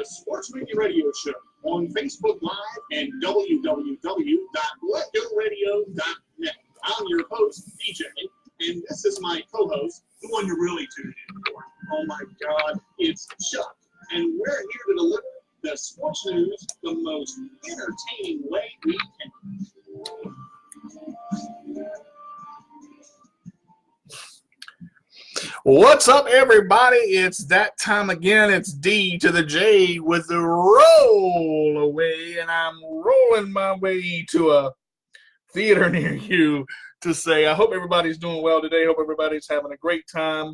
the Sports Minion Radio Show on Facebook Live and www.letgoradio.net. I'm your host, DJ, and this is my co-host, the one you're really tuned in for. Oh my God, it's Chuck, and we're here to deliver the sports news the most entertaining way we can. What's up, everybody? It's that time again. It's D to the J with the roll away, and I'm rolling my way to a theater near you to say I hope everybody's doing well today. Hope everybody's having a great time.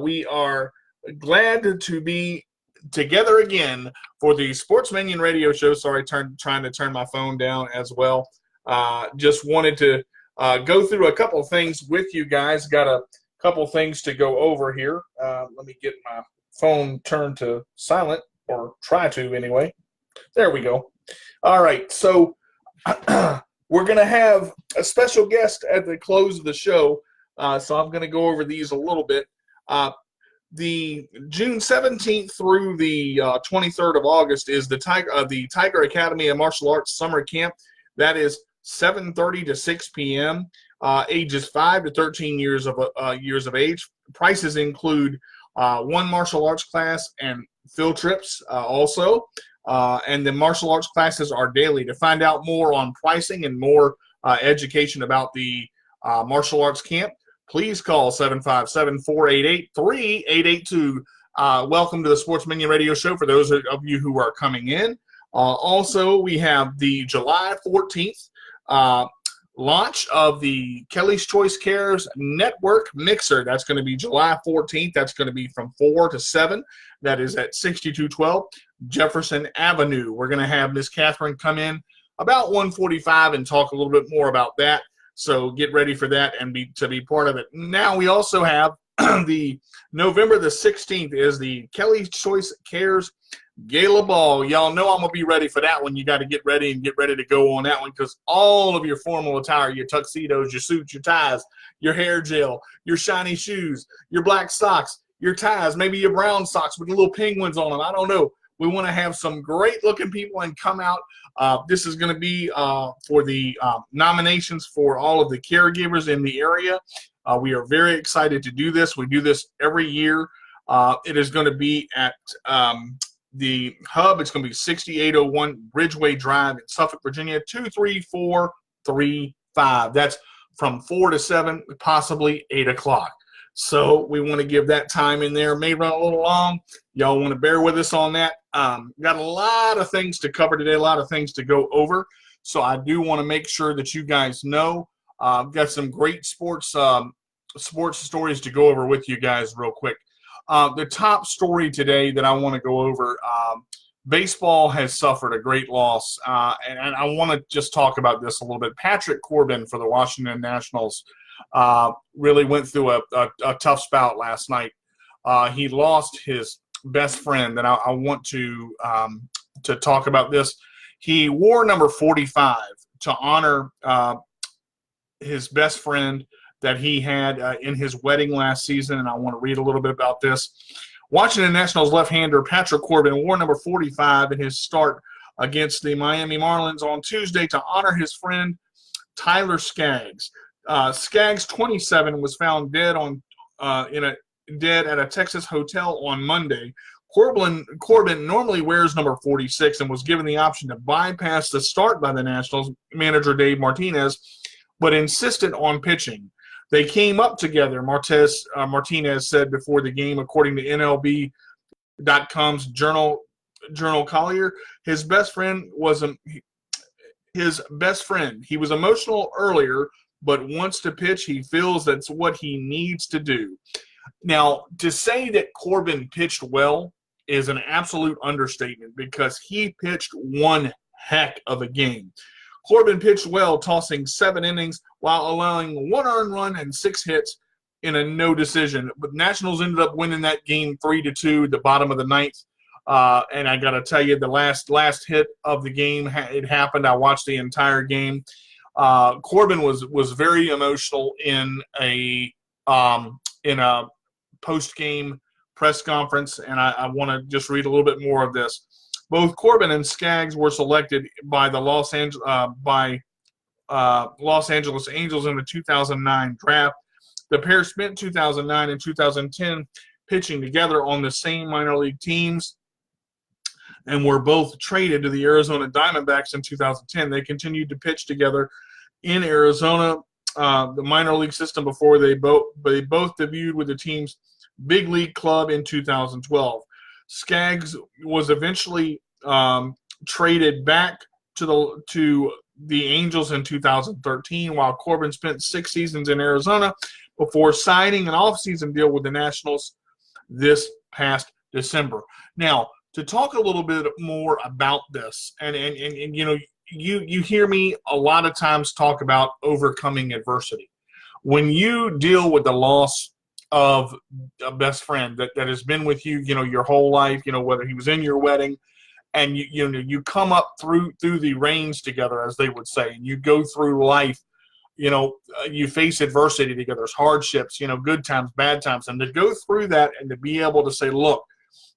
We are glad to be together again for the Sports Minion Radio Show. Sorry, trying to turn my phone down as well. Just wanted to go through a couple of things with you guys. Got a couple things to go over here. Let me get my phone turned to silent, or try to anyway. There we go. All right, so we're going to have a special guest at the close of the show, so I'm going to go over these a little bit. The June 17th through the 23rd of August is the Tiger Academy of Martial Arts Summer Camp. That is 7:30 to 6 p.m. Ages 5 to 13 years of age. Prices include one martial arts class and field trips also. And the martial arts classes are daily. To find out more on pricing and more education about the martial arts camp, please call 757-488-3882. Welcome to the Sports Minion Radio Show for those of you who are coming in. Also, we have the July 14th launch of the Kelly's Choice Cares Network Mixer. That's going to be July 14th. That's going to be from 4 to 7. That is at 6212 Jefferson Avenue. We're going to have Miss Catherine come in about 1:45 and talk a little bit more about that. So get ready for that and be part of it. Now we also have the November the 16th is the Kelly's Choice Cares Gala Ball. Y'all know I'm going to be ready for that one. You got to get ready to go on that one, because all of your formal attire, your tuxedos, your suits, your ties, your hair gel, your shiny shoes, your black socks, your ties, maybe your brown socks with the little penguins on them. I don't know. We want to have some great-looking people and come out. This is going to be for the nominations for all of the caregivers in the area. We are very excited to do this. We do this every year. It is going to be at the hub. It's going to be 6801 Bridgeway Drive in Suffolk, Virginia, 23435. That's from 4 to 7, possibly 8 o'clock. So we want to give that time in there. May run a little long. Y'all want to bear with us on that. Got a lot of things to cover today, a lot of things to go over. So I do want to make sure that you guys know. I've got some great sports stories to go over with you guys real quick. The top story today that I want to go over, baseball has suffered a great loss, and I want to just talk about this a little bit. Patrick Corbin for the Washington Nationals really went through a tough spout last night. He lost his best friend, and I want to talk about this. He wore number 45 to honor his best friend that he had in his wedding last season, and I want to read a little bit about this. Washington Nationals left-hander Patrick Corbin wore number 45 in his start against the Miami Marlins on Tuesday to honor his friend Tyler Skaggs. Skaggs, 27, was found dead at a Texas hotel on Monday. Corbin normally wears number 46 and was given the option to bypass the start by the Nationals manager Dave Martinez, but insisted on pitching. They came up together, Martinez said before the game, according to MLB.com's Journal Collier. His best friend. He was emotional earlier, but wants to pitch. He feels that's what he needs to do. Now, to say that Corbin pitched well is an absolute understatement, because he pitched one heck of a game. Corbin pitched well, tossing 7 innings while allowing 1 earned run and 6 hits in a no decision. But Nationals ended up winning that game 3-2 at the bottom of the 9th. And I got to tell you, the last hit of the game, it happened. I watched the entire game. Corbin was very emotional in a post-game press conference, and I want to just read a little bit more of this. Both Corbin and Skaggs were selected by the Los Angeles Angels in the 2009 draft. The pair spent 2009 and 2010 pitching together on the same minor league teams and were both traded to the Arizona Diamondbacks in 2010. They continued to pitch together in Arizona, the minor league system, before they both debuted with the team's big league club in 2012. Skaggs was eventually traded back to the Angels in 2013, while Corbin spent 6 seasons in Arizona before signing an offseason deal with the Nationals this past December. Now, to talk a little bit more about this, and you know, you hear me a lot of times talk about overcoming adversity. When you deal with the loss of a best friend that has been with you, you know, your whole life, you know, whether he was in your wedding, and you come up through the reins together, as they would say, and you go through life, you know, you face adversity together, there's hardships, you know, good times, bad times, and to go through that and to be able to say, look,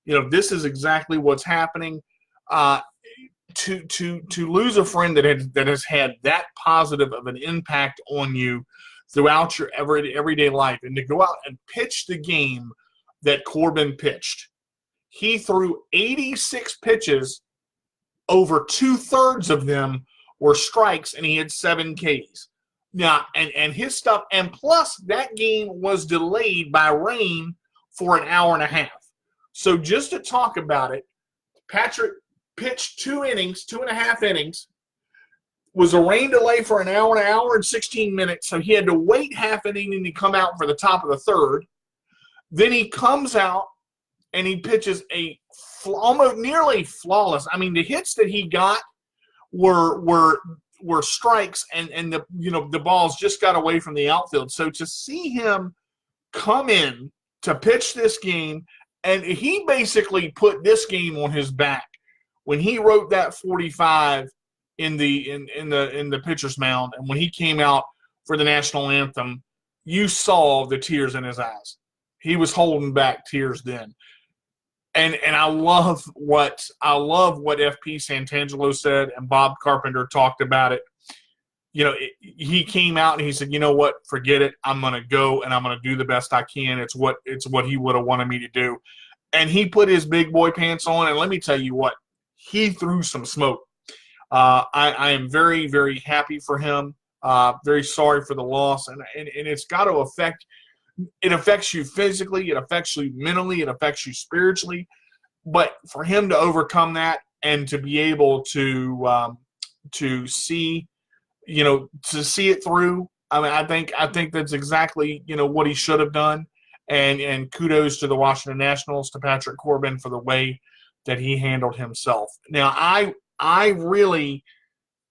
you know, this is exactly what's happening. To lose a friend that has had that positive of an impact on you throughout your everyday life, and to go out and pitch the game that Corbin pitched. He threw 86 pitches, over 2/3 of them were strikes, and he had 7 Ks. Now, and his stuff, and plus that game was delayed by rain for an hour and a half. So just to talk about it, Patrick pitched 2.5 innings, was a rain delay for an hour and 16 minutes, so he had to wait half an inning to come out for the top of the third. Then he comes out and he pitches a almost nearly flawless. I mean, the hits that he got were strikes, and the balls just got away from the outfield. So to see him come in to pitch this game, and he basically put this game on his back when he wrote that 45 in the pitcher's mound, and when he came out for the national anthem, you saw the tears in his eyes. He was holding back tears then. And I love what FP Santangelo said, and Bob Carpenter talked about it. You know, he came out and he said, you know what, forget it. I'm going to go and I'm going to do the best I can. It's what he would have wanted me to do. And he put his big boy pants on, and let me tell you what, he threw some smoke. I am very, very happy for him. Very sorry for the loss, and it's got to affect. It affects you physically, it affects you mentally, it affects you spiritually. But for him to overcome that and to be able to see, you know, to see it through, I mean, I think that's exactly, you know, what he should have done. And kudos to the Washington Nationals, to Patrick Corbin, for the way that he handled himself. Now, I really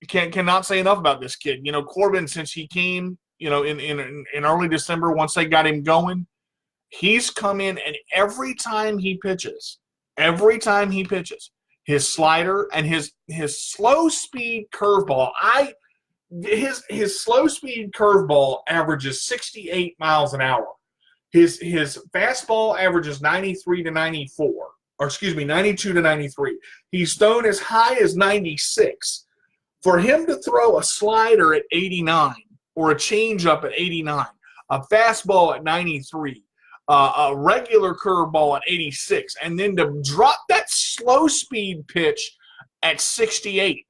cannot say enough about this kid. You know, Corbin, since he came, you know, in early December, once they got him going, he's come in, and every time he pitches, his slider and his slow speed curveball, his slow speed curveball averages 68 miles an hour. His fastball averages 92 to 93. He's thrown as high as 96. For him to throw a slider at 89, or a changeup at 89, a fastball at 93, a regular curveball at 86, and then to drop that slow speed pitch at 68.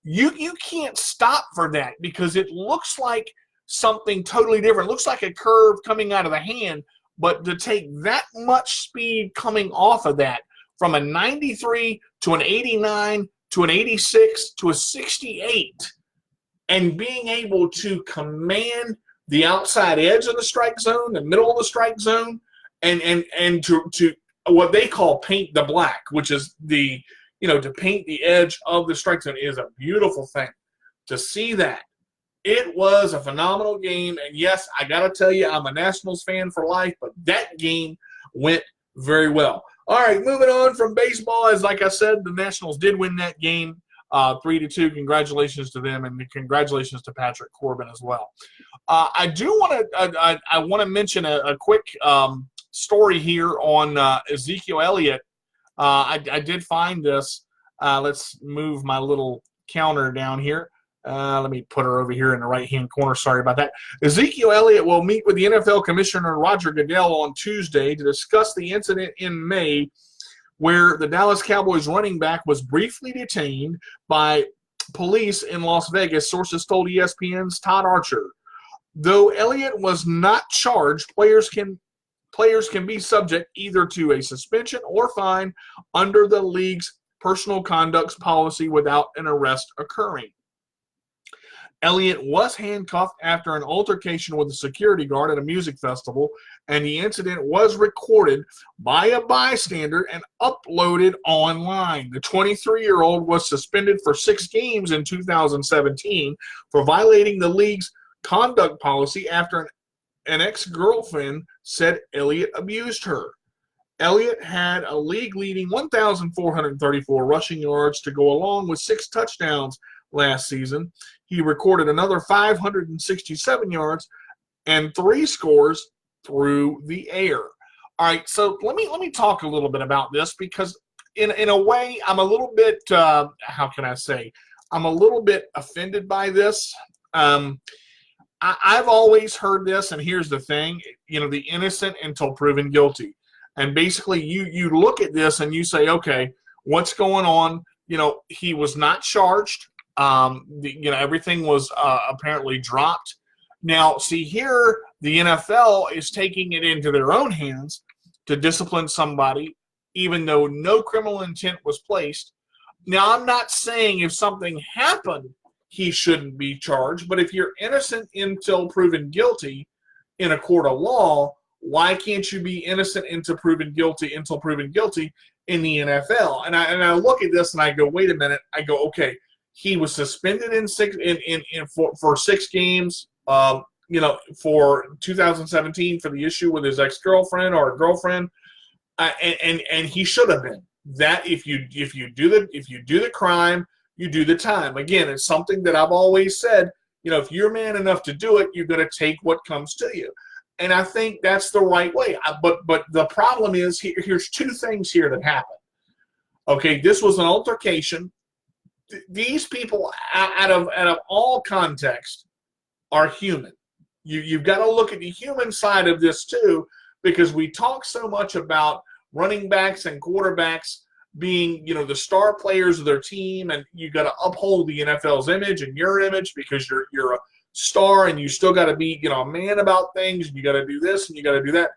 You can't stop for that, because it looks like something totally different. It looks like a curve coming out of the hand, but to take that much speed coming off of that, from a 93 to an 89 to an 86 to a 68, and being able to command the outside edge of the strike zone, the middle of the strike zone, and to what they call paint the black, which is to paint the edge of the strike zone, is a beautiful thing. To see that, it was a phenomenal game. And yes, I got to tell you, I'm a Nationals fan for life, but that game went very well. All right, moving on from baseball, as like I said, the Nationals did win that game 3-2. Congratulations to them, and congratulations to Patrick Corbin as well. I want to mention a quick story here on Ezekiel Elliott. I did find this. Let's move my little counter down here. Let me put her over here in the right-hand corner. Sorry about that. Ezekiel Elliott will meet with the NFL Commissioner Roger Goodell on Tuesday to discuss the incident in May where the Dallas Cowboys running back was briefly detained by police in Las Vegas, sources told ESPN's Todd Archer. Though Elliott was not charged, players can be subject either to a suspension or fine under the league's personal conduct policy without an arrest occurring. Elliott was handcuffed after an altercation with a security guard at a music festival, and the incident was recorded by a bystander and uploaded online. The 23-year-old was suspended for 6 games in 2017 for violating the league's conduct policy after an ex-girlfriend said Elliott abused her. Elliott had a league-leading 1,434 rushing yards to go along with 6 touchdowns last season. He recorded another 567 yards and 3 scores through the air. All right, so let me talk a little bit about this because in a way I'm a little bit how can I say, I'm a little bit offended by this. I've always heard this, and here's the thing, the innocent until proven guilty. And basically you look at this and you say, okay, what's going on? He was not charged. Everything was apparently dropped. Now, see here, the NFL is taking it into their own hands to discipline somebody, even though no criminal intent was placed. Now, I'm not saying if something happened, he shouldn't be charged, but if you're innocent until proven guilty in a court of law, why can't you be innocent until proven guilty in the NFL? And I look at this and I go, wait a minute. I go, okay. He was suspended for 6 games, for 2017 for the issue with his ex-girlfriend or girlfriend, and he should have been. That if you do the crime, you do the time. Again, it's something that I've always said. If you're man enough to do it, you're going to take what comes to you, and I think that's the right way. But the problem is here's 2 things here that happen. Okay, this was an altercation. These people, out of all context, are human. You've got to look at the human side of this too, because we talk so much about running backs and quarterbacks being, the star players of their team, and you got to uphold the NFL's image and your image because you're a star, and you still got to be, a man about things, and you got to do this and you got to do that.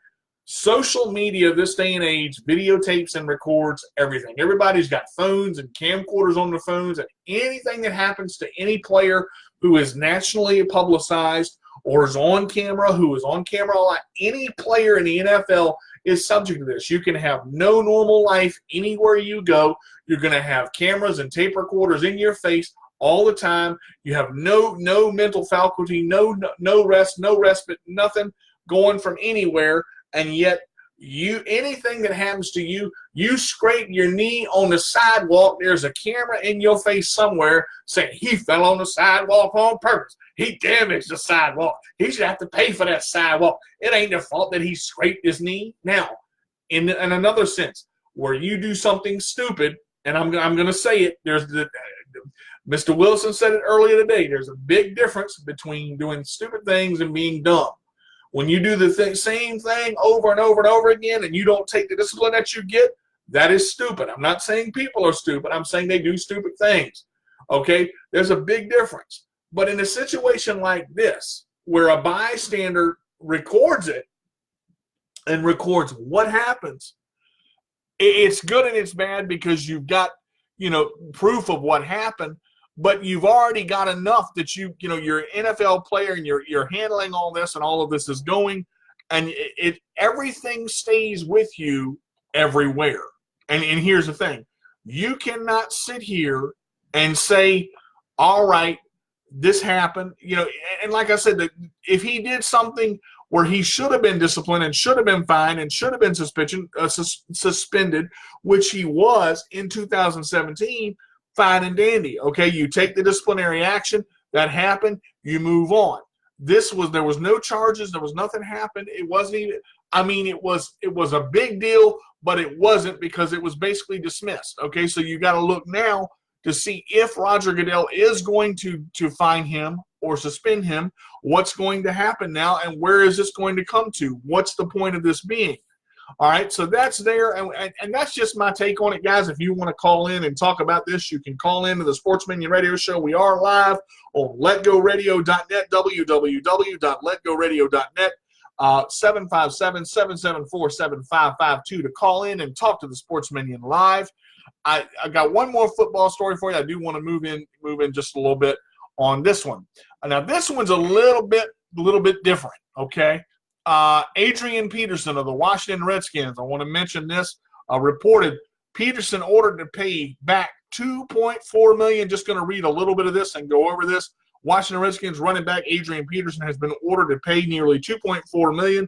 Social media this day and age videotapes and records everything. Everybody's got phones and camcorders on their phones, and anything that happens to any player who is nationally publicized or is on camera, who is on camera a lot, any player in the NFL is subject to this. You can have no normal life anywhere you go. You're going to have cameras and tape recorders in your face all the time. You have no mental faculty, no rest, no respite, nothing going from anywhere. And yet, anything that happens to you, you scrape your knee on the sidewalk, there's a camera in your face somewhere saying he fell on the sidewalk on purpose. He damaged the sidewalk. He should have to pay for that sidewalk. It ain't their fault that he scraped his knee. Now, in another sense, where you do something stupid, and I'm going to say it, Mr. Wilson said it earlier today, there's a big difference between doing stupid things and being dumb. When you do the same thing over and over and over again and you don't take the discipline that you get, that is stupid. I'm not saying people are stupid. I'm saying they do stupid things. Okay? There's a big difference. But in a situation like this, where a bystander records it and records what happens, it's good and it's bad because you've got, proof of what happened. But you've already got enough that you're an NFL player and you're handling all this and all of this is going, and everything stays with you everywhere. And here's the thing. You cannot sit here and say, all right, this happened. And like I said, if he did something where he should have been disciplined and should have been fined and should have been suspended, which he was in 2017, fine and dandy. Okay, you take the disciplinary action. That happened. You move on. There was no charges. There was nothing happened. It wasn't even. I mean, it was a big deal, but it wasn't because it was basically dismissed. Okay, so you got to look now to see if Roger Goodell is going to fine him or suspend him. What's going to happen now, and where is this going to come to? What's the point of this being? All right, so that's there, and that's just my take on it, guys. If you want to call in and talk about this, you can call into the Sports Minion Radio Show. We are live on letgoradio.net, www.letgoradio.net, 757-774-7552 to call in and talk to the Sports Minion live. I got one more football story for you. I do want to move in just a little bit on this one. Now, this one's a little bit different, okay? Adrian Peterson of the Washington Redskins, I want to mention this, reported Peterson ordered to pay back $2.4 million. Just going to read a little bit of this and go over this. Washington Redskins running back Adrian Peterson has been ordered to pay nearly $2.4 million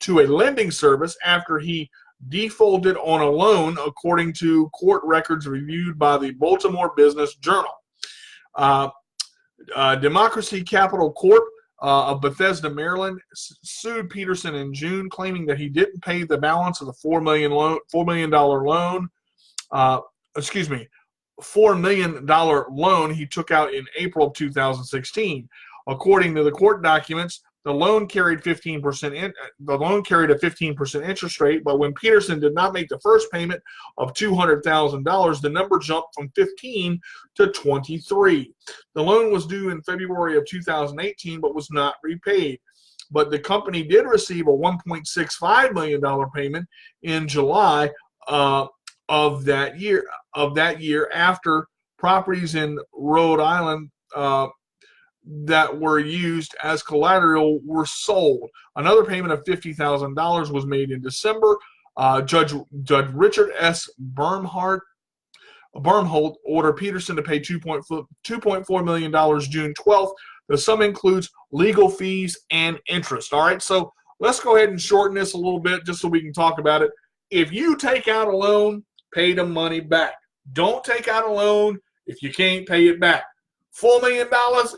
to a lending service after he defaulted on a loan, according to court records reviewed by the Baltimore Business Journal. Democracy Capital Corp. Of Bethesda, Maryland, sued Peterson in June, claiming that he didn't pay the balance of the $4 million loan. $4 million loan he took out in April of 2016. According to the court documents, the loan carried a 15% interest rate, but when Peterson did not make the first payment of $200,000, the number jumped from 15 to 23. The loan was due in February of 2018, but was not repaid. But the company did receive a $1.65 million payment in July of that year after properties in Rhode Island that were used as collateral were sold. Another payment of $50,000 was made in December. Judge Richard S. Bermholt ordered Peterson to pay $2.4 million June 12th. The sum includes legal fees and interest. All right, so let's go ahead and shorten this a little bit just so we can talk about it. If you take out a loan, pay the money back. Don't take out a loan if you can't pay it back. $4 million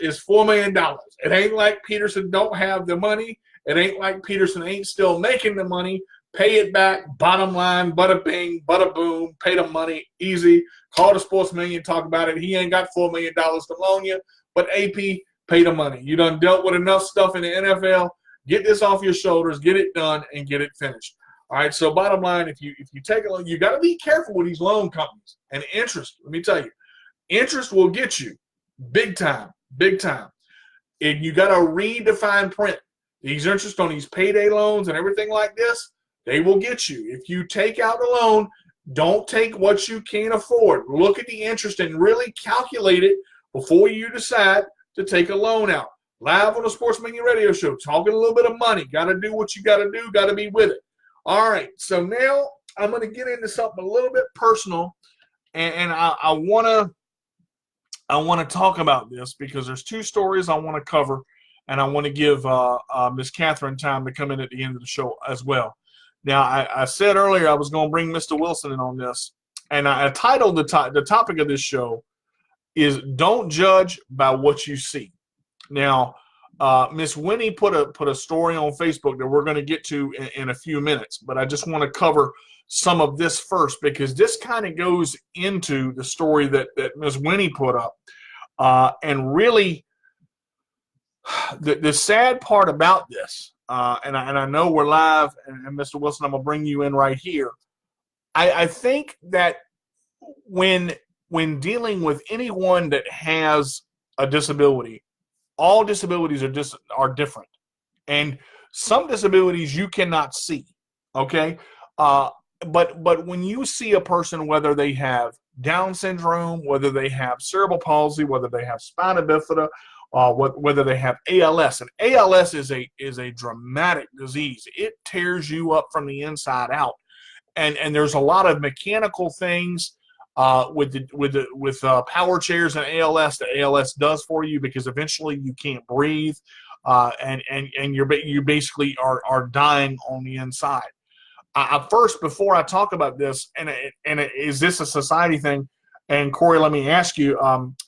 is $4 million. It ain't like Peterson don't have the money. It ain't like Peterson ain't still making the money. Pay it back. Bottom line, bada bing, bada boom. Pay the money. Easy. Call the Sports Minion, talk about it. He ain't got $4 million to loan you, but AP, pay the money. You done dealt with enough stuff in the NFL. Get this off your shoulders. Get it done and get it finished. All right, so bottom line, if you take a loan, you got to be careful with these loan companies. And interest, let me tell you, interest will get you. Big time, big time. And you got to read the fine print. These interest on these payday loans and everything like this, they will get you. If you take out a loan, don't take what you can't afford. Look at the interest and really calculate it before you decide to take a loan out. Live on the Sports Minion Radio Show, talking a little bit of money. Got to do what you got to do. Got to be with it. All right, so now I'm going to get into something a little bit personal, and I want to talk about this because there's two stories I want to cover, and I want to give Miss Catherine time to come in at the end of the show as well. Now, I said earlier I was going to bring Mr. Wilson in on this, and I titled the topic of this show is "Don't Judge by What You See." Now, Miss Winnie put a story on Facebook that we're going to get to in a few minutes, but I just want to cover some of this first because this kind of goes into the story that Miss Winnie put up. And really, the sad part about this, and I know we're live, and Mr. Wilson, I'm going to bring you in right here. I think that when dealing with anyone that has a disability, all disabilities are different, and some disabilities you cannot see. Okay, but when you see a person, whether they have Down syndrome, whether they have cerebral palsy, whether they have spina bifida, whether they have ALS, and ALS is a dramatic disease. It tears you up from the inside out, and there's a lot of mechanical things. With power chairs and ALS, the ALS does for you because eventually you can't breathe, and you basically are dying on the inside. First, before I talk about this, and is this a society thing? And Corey, let me ask you,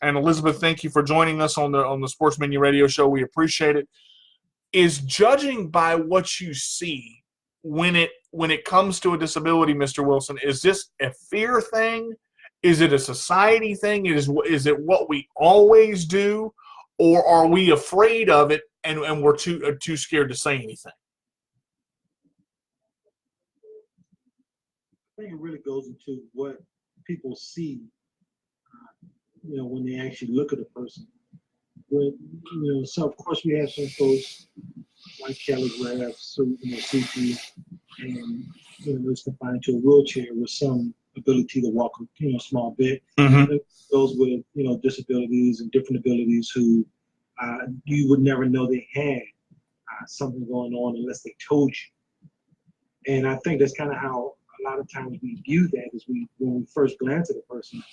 and Elizabeth, thank you for joining us on the Sports Minion Radio Show. We appreciate it. Is judging by what you see when it comes to a disability, Mr. Wilson, is this a fear thing? Is it a society thing? Is it what we always do, or are we afraid of it and we're too scared to say anything? I think it really goes into what people see, when they actually look at a person. But, so of course we have some folks like Kelly who have CP and, is confined to a wheelchair with some ability to walk, a small bit. Mm-hmm. Those with, disabilities and different abilities who you would never know they had something going on unless they told you. And I think that's kind of how a lot of times we view that is when we first glance at a person,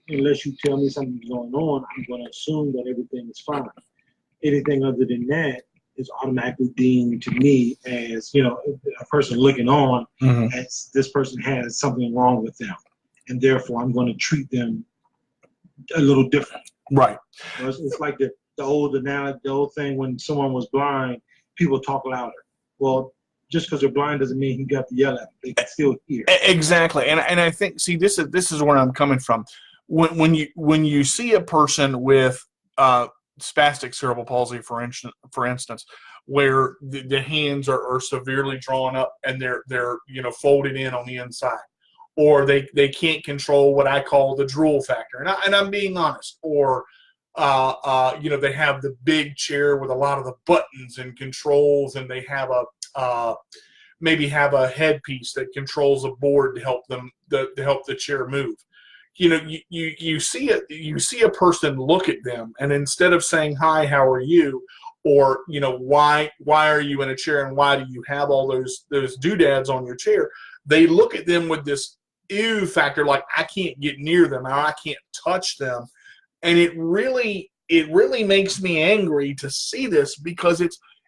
unless you tell me something's going on, I'm going to assume that everything is fine. Anything other than that is automatically deemed to me as, a person looking on as this person has something wrong with them. And therefore, I'm going to treat them a little different. Right. It's like the old thing when someone was blind, people talk louder. Well, just because they're blind doesn't mean you got to yell at them. They can still hear. Exactly, and I think this is where I'm coming from. When you see a person with spastic cerebral palsy, for instance, where the hands are severely drawn up and they're folded in on the inside, or they can't control what I call the drool factor, and I'm being honest, or they have the big chair with a lot of the buttons and controls, and they have maybe have a headpiece that controls a board to help them to help the chair move. You see a person look at them, and instead of saying, "Hi, how are you?" or why are you in a chair and why do you have all those doodads on your chair, they look at them with this ew factor, like I can't get near them or I can't touch them. And it really makes me angry to see this, because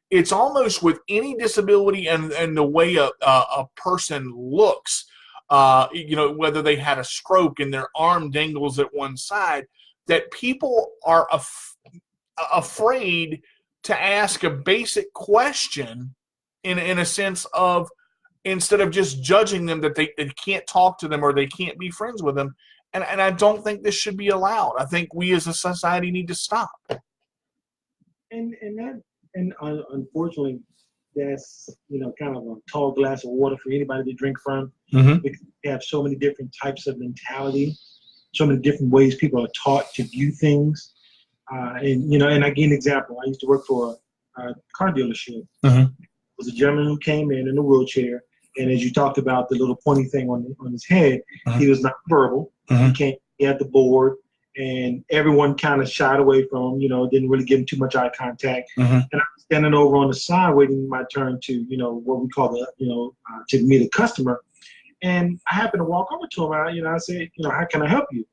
it's almost with any disability and the way a person looks, whether they had a stroke and their arm dangles at one side, that people are afraid to ask a basic question in a sense of, instead of just judging them that they can't talk to them or they can't be friends with them. And I don't think this should be allowed. I think we as a society need to stop. And unfortunately, that's kind of a tall glass of water for anybody to drink from. Mm-hmm. Because we have so many different types of mentality, so many different ways people are taught to view things. And I give an example. I used to work for a car dealership. Mm-hmm. There was a gentleman who came in a wheelchair, and as you talked about the little pointy thing on his head, mm-hmm. he was not verbal. Mm-hmm. He had the board, and everyone kind of shied away from him, didn't really give him too much eye contact. Mm-hmm. And I was standing over on the side waiting my turn to, what we call to meet a customer. And I happened to walk over to him. I said, how can I help you?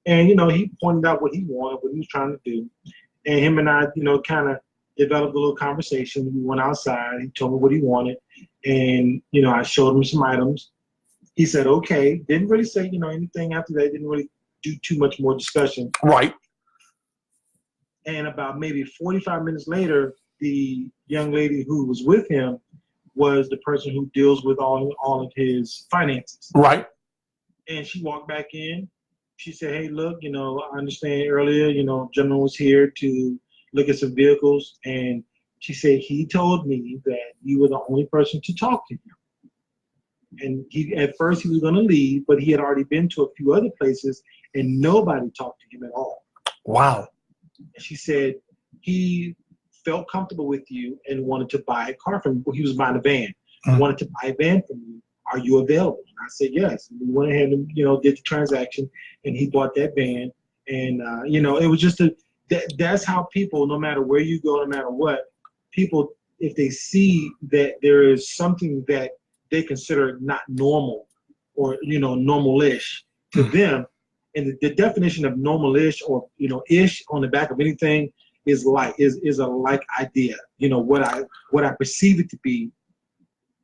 And, he pointed out what he wanted, what he was trying to do. And him and I, kind of developed a little conversation. We went outside. He told me what he wanted. And, I showed him some items. He said, okay. Didn't really say, anything after that. Didn't really do too much more discussion. Right. And about maybe 45 minutes later, the young lady who was with him was the person who deals with all of his finances. Right. And she walked back in. She said, hey, look, I understand earlier, gentleman was here to look at some vehicles. And she said, he told me that you were the only person to talk to him. And at first he was going to leave, but he had already been to a few other places and nobody talked to him at all. Wow. And she said he felt comfortable with you and wanted to buy a car from you. He was buying a van. Mm-hmm. Wanted to buy a van from you. Are you available? And I said, yes. And we went ahead and, did the transaction, and he bought that van. And, it was just that's how people, no matter where you go, no matter what, people, if they see that there is something that they consider not normal or, normal-ish to them, and the definition of normal-ish or, ish on the back of anything is a like idea, what I perceive it to be,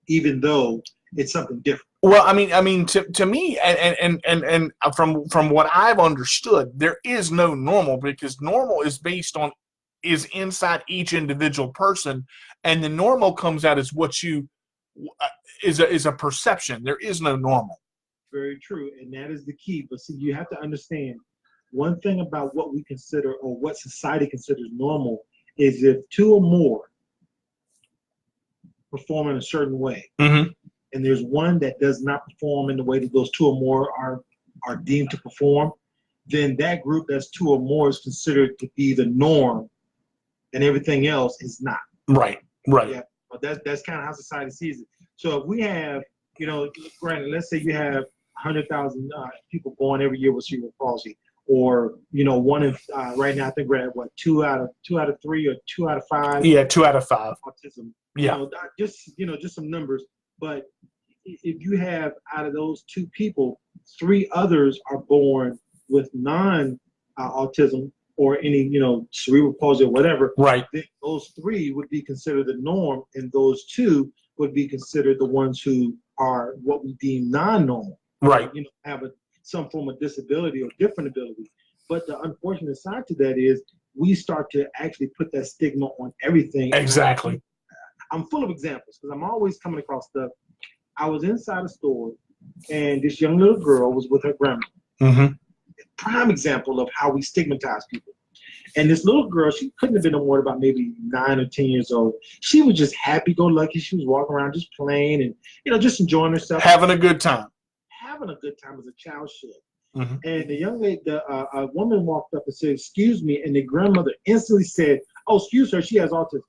even though it's something different. Well, I mean, to me, and from what I've understood, there is no normal, because normal is inside each individual person, and the normal comes out as what you is a perception. There is no normal. Very true, and that is the key. But see, you have to understand one thing about what we consider or what society considers normal is if two or more perform in a certain way, Mm-hmm. and there's one that does not perform in the way that those two or more are deemed to perform, then that group that's two or more is considered to be the norm, and everything else is not. Right. Yeah, but that's kind of how society sees it. So if we have, granted, let's say you have 100,000 people born every year with cerebral palsy, or one in right now I think we're at what 2 out of 3 or 2 out of 5. Yeah, 2 out of 5. Autism. Yeah. Just some numbers. But if you have out of those 2 people, 3 others are born with non-autism or any cerebral palsy or whatever. Right. Then those 3 would be considered the norm, and those 2 would be considered the ones who are what we deem non-normal. Right. Have some form of disability or different ability. But the unfortunate side to that is we start to actually put that stigma on everything. Exactly. I'm full of examples because I'm always coming across stuff. I was inside a store, and this young little girl was with her grandma. Mm-hmm. Prime example of how we stigmatize people. And this little girl, she couldn't have been no more than about maybe 9 or 10 years old. She was just happy-go-lucky. She was walking around just playing and just enjoying herself. Having a good time. Having a good time as a child should. Mm-hmm. And the young lady, a woman walked up and said, "Excuse me," and the grandmother instantly said, "Oh, excuse her, she has autism."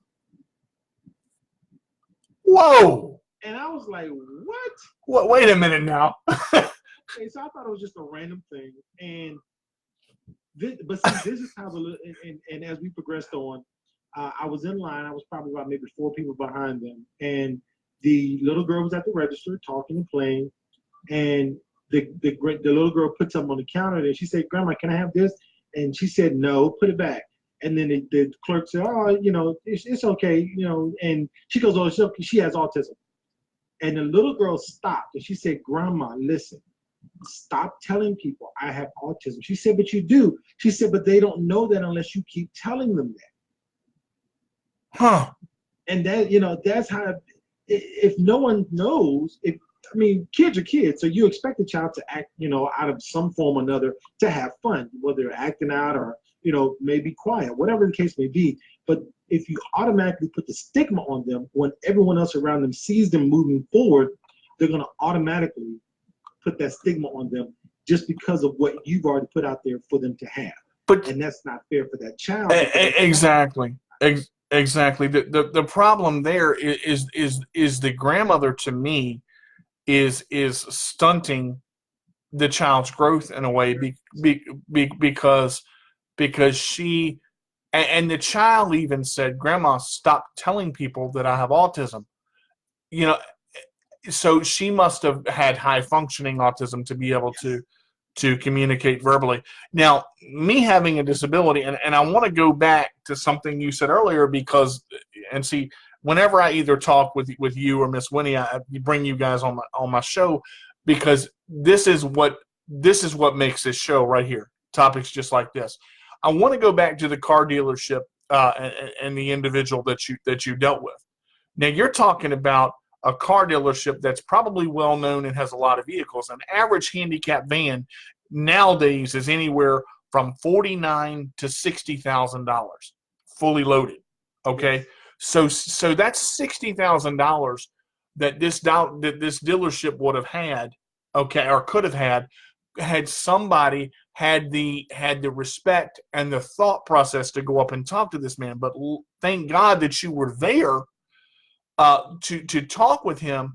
Whoa! And I was like, "What?" Wait a minute now. Okay, so I thought it was just a random thing, but see, this is how and as we progressed on, I was in line. I was probably about maybe 4 people behind them, and the little girl was at the register talking and playing, and the little girl put something on the counter, and she said, "Grandma, can I have this?" And she said, "No, put it back." And then the clerk said, "Oh, it's okay, And she goes, "Oh, she has autism." And the little girl stopped, and she said, "Grandma, listen. Stop telling people I have autism." She said, "But you do." She said, "But they don't know that unless you keep telling them that." Huh. And that, that's how, if no one knows, kids are kids. So you expect the child to act, out of some form or another to have fun, whether they're acting out or, maybe quiet, whatever the case may be. But if you automatically put the stigma on them when everyone else around them sees them moving forward, they're going to automatically put that stigma on them just because of what you've already put out there for them to have. And that's not fair for that child. Exactly. Exactly. The problem there is the grandmother, to me, is stunting the child's growth in a way because she and the child even said, "Grandma, stop telling people that I have autism." So she must have had high functioning autism to be able to communicate verbally. Now, me having a disability, and I want to go back to something you said earlier because, and see, whenever I either talk with you or Miss Winnie, I bring you guys on my show because this is what makes this show right here. Topics just like this. I want to go back to the car dealership and the individual that you dealt with. Now, you're talking about a car dealership that's probably well known and has a lot of vehicles. An average handicap van nowadays is anywhere from $49,000 to $60,000 fully loaded. Okay, so that's $60,000 that this dealership would have had, okay, or could have had somebody had the respect and the thought process to go up and talk to this man. But thank God that you were there to talk with him.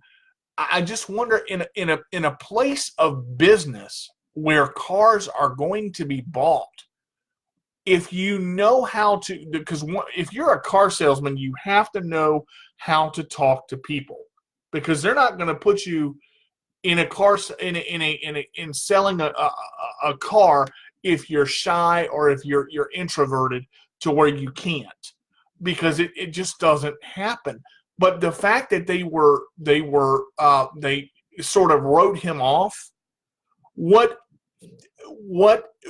I just wonder in a place of business where cars are going to be bought, if you know how to, because if you're a car salesman, you have to know how to talk to people, because they're not going to put you in a car in selling a car if you're shy or if you're introverted to where you can't, because it just doesn't happen. But the fact that they sort of wrote him off, what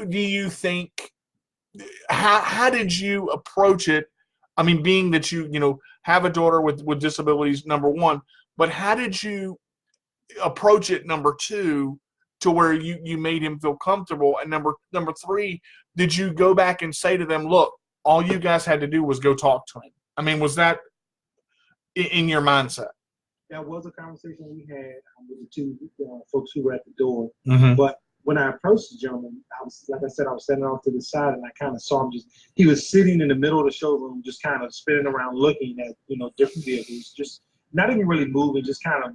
do you think? How did you approach it? I mean, being that you have a daughter with disabilities, number one, but how did you approach it, number two, to where you made him feel comfortable? And number three, did you go back and say to them, look, all you guys had to do was go talk to him? I mean, was that in your mindset? That was a conversation we had with the two folks who were at the door. Mm-hmm. But when I approached the gentleman, I was standing off to the side, and I kind of saw him he was sitting in the middle of the showroom, just kind of spinning around looking at, different vehicles, just not even really moving, just kind of,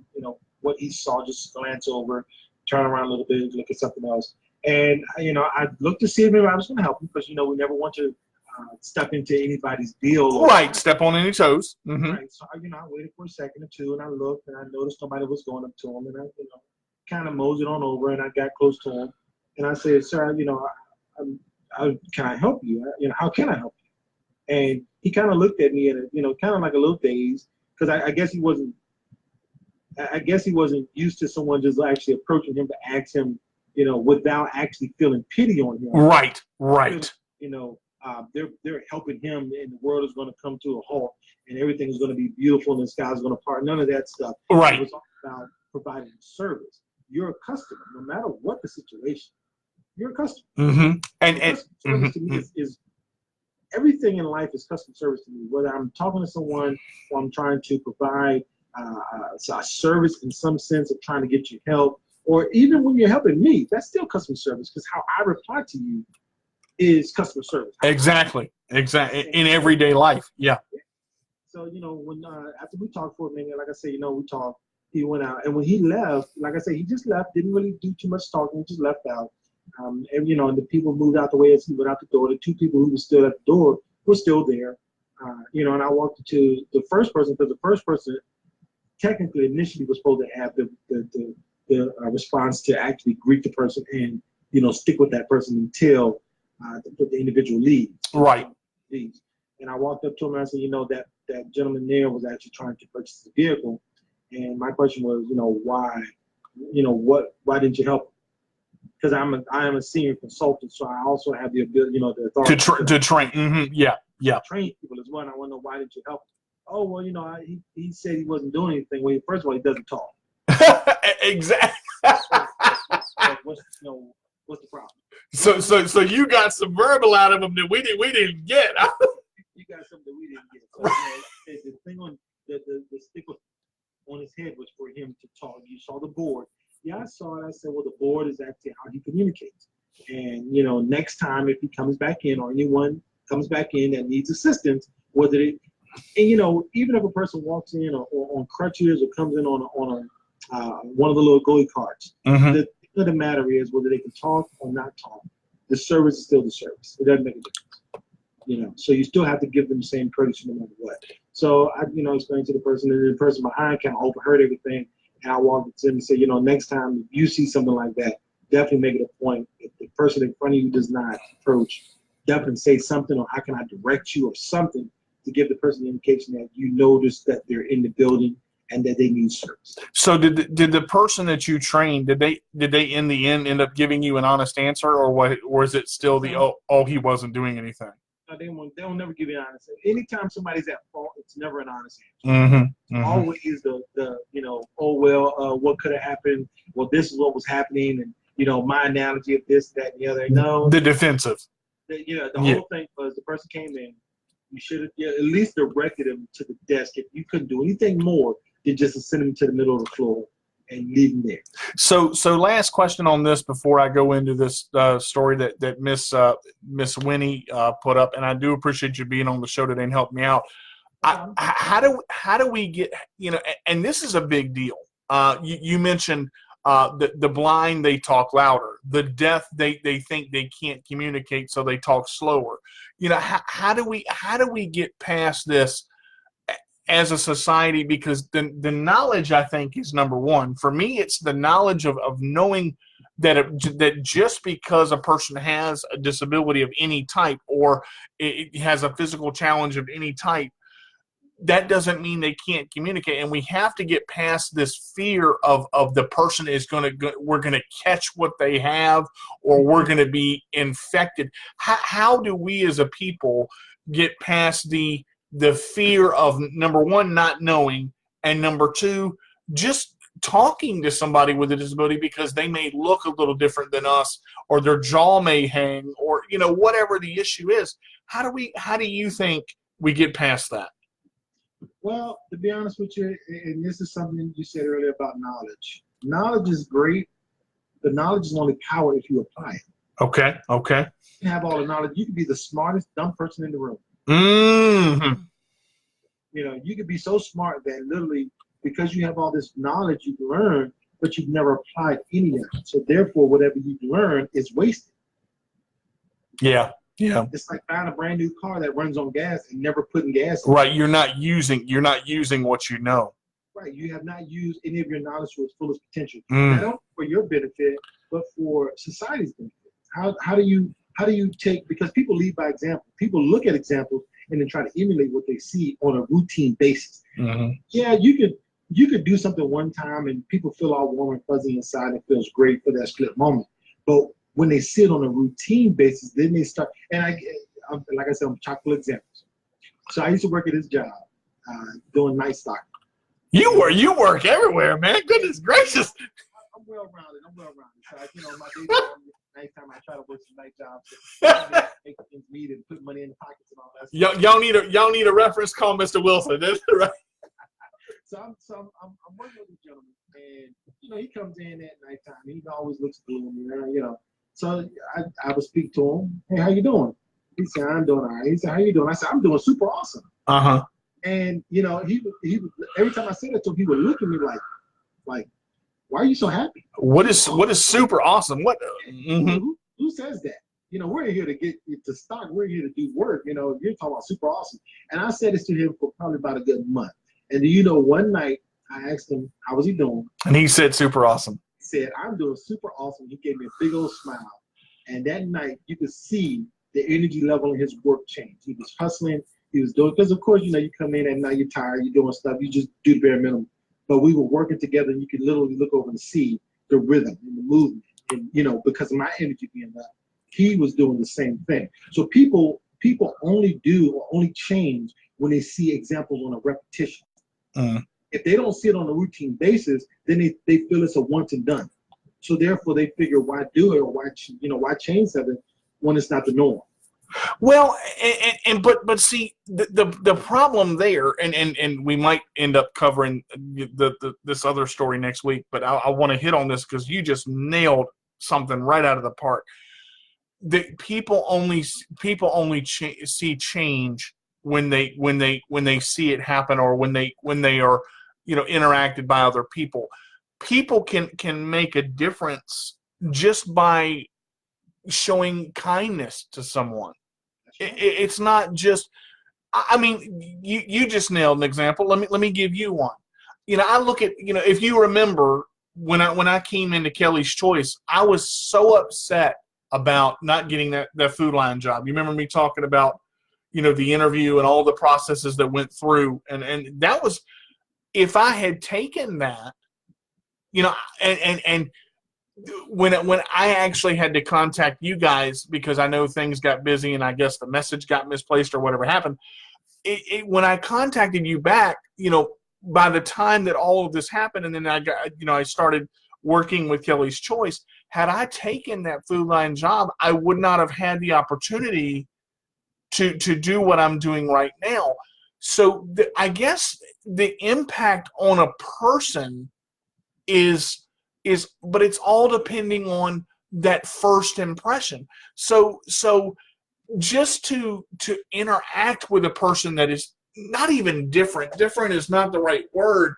what he saw, just glance over, turn around a little bit, look at something else. And, I looked to see if I was going to help him, because, we never want to step into anybody's deal. Right, step on any toes. Mm-hmm. Right, so, I waited for a second or two, and I looked, and I noticed nobody was going up to him, and I, kind of moseyed on over, and I got close to him, and I said, sir, can I help you? How can I help you? And he kind of looked at me, and kind of like a little dazed, because I guess he wasn't used to someone just actually approaching him to ask him, without actually feeling pity on him. Right. They're helping him, and the world is going to come to a halt, and everything is going to be beautiful, and the sky is going to part. None of that stuff. Right. It was all about providing service. You're a customer, no matter what the situation. You're a customer. Mm-hmm. And service to me is everything in life is customer service to me. Whether I'm talking to someone or I'm trying to provide a service in some sense of trying to get you help, or even when you're helping me, that's still customer service, because how I reply to you is customer service. Exactly. In everyday life. Yeah. So, when after we talked for a minute, like I said, we talked, he went out, and when he left, like I said, he just left, didn't really do too much talking, just left out. And the people moved out the way as he went out the door. The two people who were still at the door were still there. And I walked to the first person, because the first person technically initially was supposed to have the response to actually greet the person and, stick with that person until the individual leaves. Right. Leaves. And I walked up to him and I said, that gentleman there was actually trying to purchase the vehicle. And my question was, why didn't you help him? Because I am a senior consultant, so I also have the ability, the authority to train. Mm-hmm. Yeah. Train people as well. And I want to know, why didn't you help him? Oh, well, he said he wasn't doing anything. Well, first of all, he doesn't talk. Exactly. What's the problem? So you got some verbal out of him that we didn't get. You got something that we didn't get. So, the thing on the stick on his head was for him to talk. You saw the board. Yeah, I saw it. I said, well, the board is actually how he communicates. And, next time if he comes back in, or anyone comes back in that needs assistance, whether it, and, even if a person walks in or on crutches or comes in on one of the little goalie carts, mm-hmm. the thing of the matter is whether they can talk or not talk, the service is still the service. It doesn't make a difference. So you still have to give them the same courtesy no matter what. So I, explained to the person, and the person behind kind of overheard everything. And I walked up to him and said, next time if you see something like that, definitely make it a point. If the person in front of you does not approach, definitely say something, or how can I direct you, or something to give the person the indication that you notice that they're in the building and that they need service. So did the person that you trained, did they in the end end up giving you an honest answer, or what, or is it still the he wasn't doing anything? No, they'll never give you an honest answer. Anytime somebody's at fault, it's never an honest answer. Mm-hmm. Mm-hmm. Always what could have happened? Well, this is what was happening, and my analogy of this, that, and the other. No, the defensive. The whole thing was the person came in. You should have at least directed him to the desk. If you couldn't do anything more than just to send him to the middle of the floor and leave him there. So last question on this before I go into this story that Miss Winnie put up, and I do appreciate you being on the show today and helping me out. How do we get, and this is a big deal. You mentioned the blind, they talk louder. The deaf, they think they can't communicate, so they talk slower. How do we get past this as a society? Because the knowledge, I think, is number one. For me, it's the knowledge of knowing that just because a person has a disability of any type, or it has a physical challenge of any type, that doesn't mean they can't communicate. And we have to get past this fear of the person is we're going to catch what they have, or we're going to be infected. How do we as a people get past the fear of, number one, not knowing, and number two, just talking to somebody with a disability because they may look a little different than us, or their jaw may hang, or whatever the issue is. How do you think we get past that? Well, to be honest with you, and this is something you said earlier about knowledge. Knowledge is great, but knowledge is only power if you apply it. Okay. You can have all the knowledge. You can be the smartest dumb person in the room. Mm-hmm. You could be so smart that literally, because you have all this knowledge you've learned, but you've never applied any of it. So therefore, whatever you've learned is wasted. Yeah. It's like buying a brand new car that runs on gas and never putting gas in. Right. You're not using what you know. Right. You have not used any of your knowledge to its fullest potential. Not only for your benefit, but for society's benefit. How do you take, because people lead by example. People look at examples and then try to emulate what they see on a routine basis. Mm-hmm. Yeah, you could do something one time and people feel all warm and fuzzy inside and feels great for that split moment. But when they see it on a routine basis, then they start. And like I said, I'm chock full of examples. So I used to work at this job doing night stock. You work everywhere, man. Goodness gracious. I'm well rounded. So my day job, nighttime, I try to work some night jobs to make things meet and put money in the pockets and all that stuff. Y'all need a reference call, Mr. Wilson. That's right. So I'm working with this gentleman, and he comes in at nighttime. He always looks gloomy, So I would speak to him. Hey, how you doing? He said, I'm doing all right. He said, how you doing? I said, I'm doing super awesome. Uh-huh. And he would every time I said that to him, he would look at me like, why are you so happy? What is super awesome? What? Mm-hmm. Who says that? We're here to get to stock. We're here to do work. You're talking about super awesome. And I said this to him for probably about a good month. And one night I asked him, how was he doing? And he said super awesome. He said, I'm doing super awesome. He gave me a big old smile. And that night you could see the energy level in his work change. He was hustling. He was doing, because of course, you come in and now you're tired, you're doing stuff, you just do the bare minimum. But we were working together and you could literally look over and see the rhythm and the movement. And, because of my energy being up, he was doing the same thing. So people only do or only change when they see examples on a repetition. If they don't see it on a routine basis, then they feel it's a once and done. So therefore they figure, why do it, or why change something when it's not the norm? Well, but see the problem there, and we might end up covering this other story next week, but I want to hit on this because you just nailed something right out of the park. That people only see change when they see it happen, or when they are interacted by other people. People can make a difference just by showing kindness to someone. It's not just, I mean, you just nailed an example. Let me give you one. I look at, if you remember when I came into Kelly's Choice, I was so upset about not getting that Food Line job. You remember me talking about, the interview and all the processes that went through, and that was, if I had taken that, and when I actually had to contact you guys because I know things got busy and I guess the message got misplaced or whatever happened, when I contacted you back, by the time that all of this happened, and then I started working with Kelly's Choice, had I taken that Food Line job, I would not have had the opportunity to do what I'm doing right now. So I guess the impact on a person is, but it's all depending on that first impression. So just to interact with a person that is not even different is not the right word,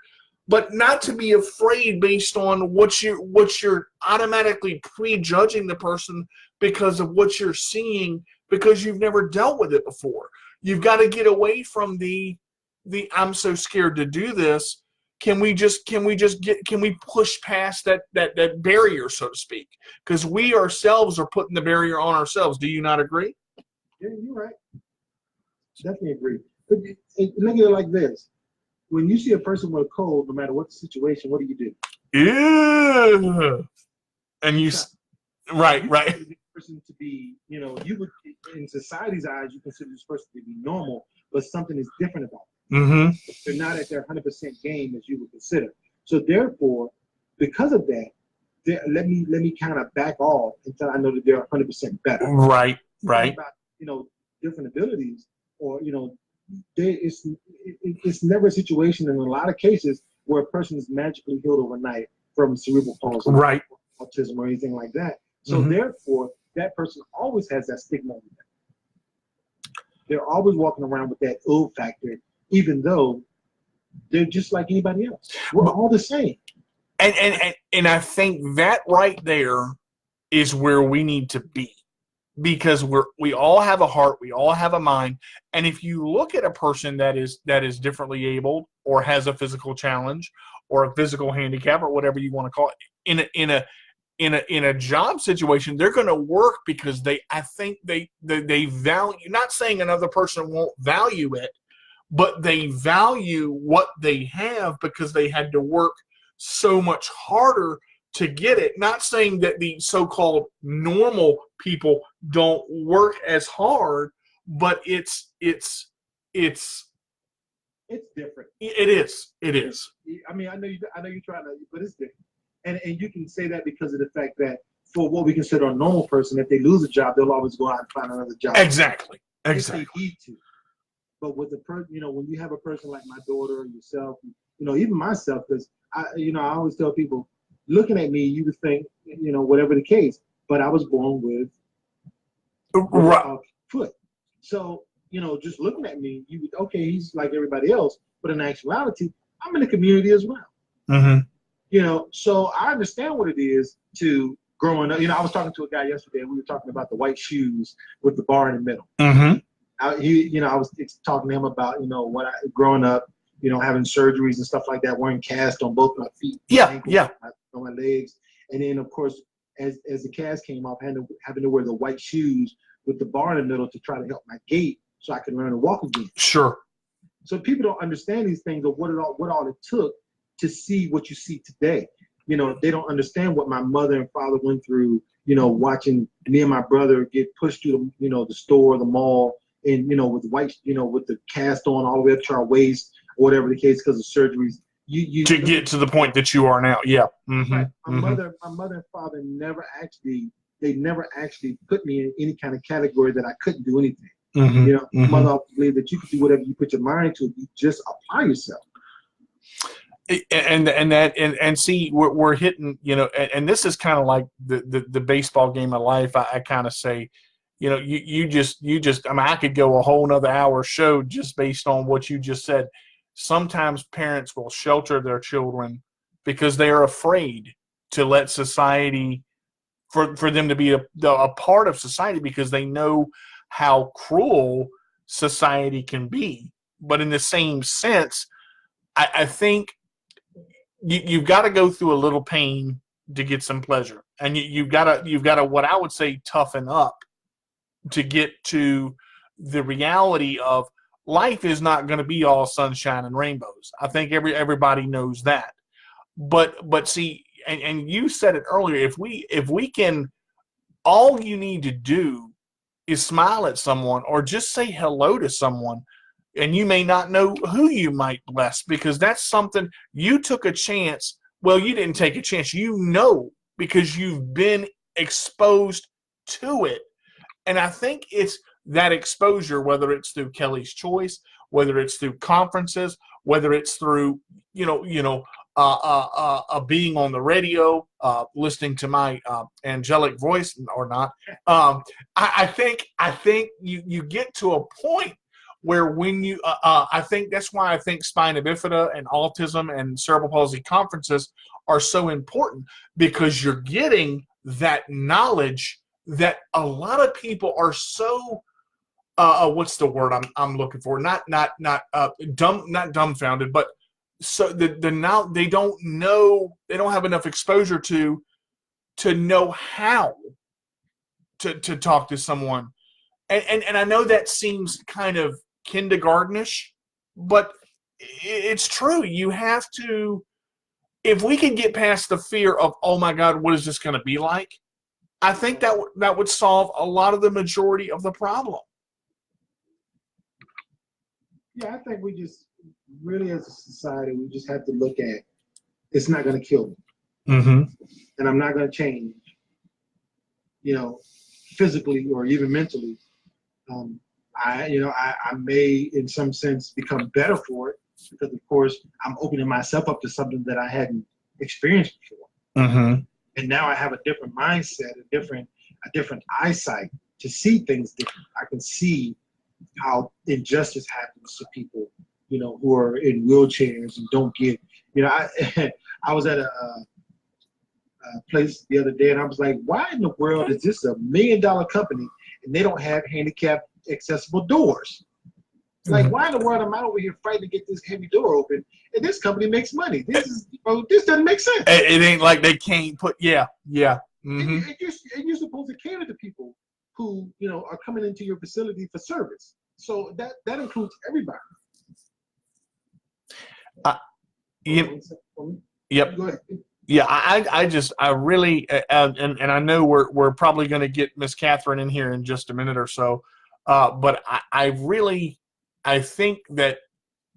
but not to be afraid based on what you're automatically prejudging the person because of what you're seeing, because you've never dealt with it before. You've got to get away from the I'm so scared to do this. Can we push past that barrier, so to speak? Because we ourselves are putting the barrier on ourselves. Do you not agree? Yeah, you're right. Definitely agree. But look at it like this. When you see a person with a cold, no matter what the situation, what do? Yeah. And you, right. This person to be, you would, in society's eyes, you consider this person to be normal, but something is different about them. Mm-hmm. They're not at their 100% game as you would consider. So therefore, because of that, let me kind of back off until I know that they're 100% better. Right. Right. About, different abilities, or it's never a situation in a lot of cases where a person is magically healed overnight from cerebral palsy, Right. or autism, or anything like that. So therefore, that person always has that stigma on them. They're always walking around with that ill factor, even though they're just like anybody else. We're all the same. And I think that right there is where we need to be, because we all have a heart, we all have a mind, and if you look at a person that is differently abled or has a physical challenge or a physical handicap or whatever you want to call it, in a job situation, they're going to work because I think they value. Not saying another person won't value it, but they value what they have because they had to work so much harder to get it. Not saying that the so-called normal people don't work as hard, but it's different. It is. I mean, I know you're trying to, but it's different. And you can say that because of the fact that for what we consider a normal person, if they lose a job, they'll always go out and find another job. Exactly. If they need to. But with the person, when you have a person like my daughter or yourself, even myself, because I always tell people, looking at me, you would think, whatever the case, but I was born with a foot. So, just looking at me, you would, okay, he's like everybody else, but in actuality, I'm in the community as well. Mm-hmm. So I understand what it is to growing up. I was talking to a guy yesterday, and we were talking about the white shoes with the bar in the middle. Mm-hmm. I was talking to him about, growing up, having surgeries and stuff like that, wearing cast on both my feet, ankles, on my legs. And then, of course, as the cast came off, having to wear the white shoes with the bar in the middle to try to help my gait so I can learn to walk again. Sure. So people don't understand these things of what all it took to see what you see today. They don't understand what my mother and father went through, watching me and my brother get pushed through the store, the mall, and with white, with the cast on all the way up to our waist, or whatever the case, because of surgeries. You to get to the point that you are now, yeah. Mm-hmm. Right. My mother and father never actually put me in any kind of category that I couldn't do anything. Mm-hmm. Mother always believed that you could do whatever you put your mind to. You just apply yourself. And see, we're hitting, and this is kind of like the baseball game of life. I kind of say, you just, I mean, I could go a whole nother hour show just based on what you just said. Sometimes parents will shelter their children because they are afraid to let society, for them to be a part of society, because they know how cruel society can be. But in the same sense, I think you've got to go through a little pain to get some pleasure, and you've got to what I would say toughen up to get to the reality of life is not going to be all sunshine and rainbows. I think everybody knows that. But see, and you said it earlier, if we can, all you need to do is smile at someone or just say hello to someone, and you may not know who you might bless, because that's something you took a chance. Well, you didn't take a chance, because you've been exposed to it. And I think it's that exposure, whether it's through Kelly's Choice, whether it's through conferences, whether it's through, being on the radio, listening to my angelic voice or not. I think you get to a point where when you, I think that's why I think spina bifida and autism and cerebral palsy conferences are so important, because you're getting that knowledge that a lot of people are so what's the word I'm looking for? Not dumbfounded, but so the now they don't know, they don't have enough exposure to know how to talk to someone. And I know that seems kind of kindergartenish, but it's true. You have to, if we can get past the fear of, oh my God, what is this going to be like? I think that would solve a lot of the majority of the problem. Yeah, I think we just really, as a society, we just have to look at it's not going to kill me. Mm-hmm. And I'm not going to change, physically or even mentally. I may, in some sense, become better for it because, of course, I'm opening myself up to something that I hadn't experienced before. Mm-hmm. And now I have a different mindset, a different eyesight to see things different. I can see how injustice happens to people, who are in wheelchairs and don't get, I was at a place the other day and I was like, why in the world is this $1 million company and they don't have handicapped accessible doors? Like, why in the world am I over here fighting to get this heavy door open and this company makes money? This doesn't make sense. It ain't like they can't put, yeah. Mm-hmm. And you're supposed to cater to people who, are coming into your facility for service. So that includes everybody. Yep. Go ahead. Yeah, I really, and I know we're probably going to get Miss Catherine in here in just a minute or so, but I think that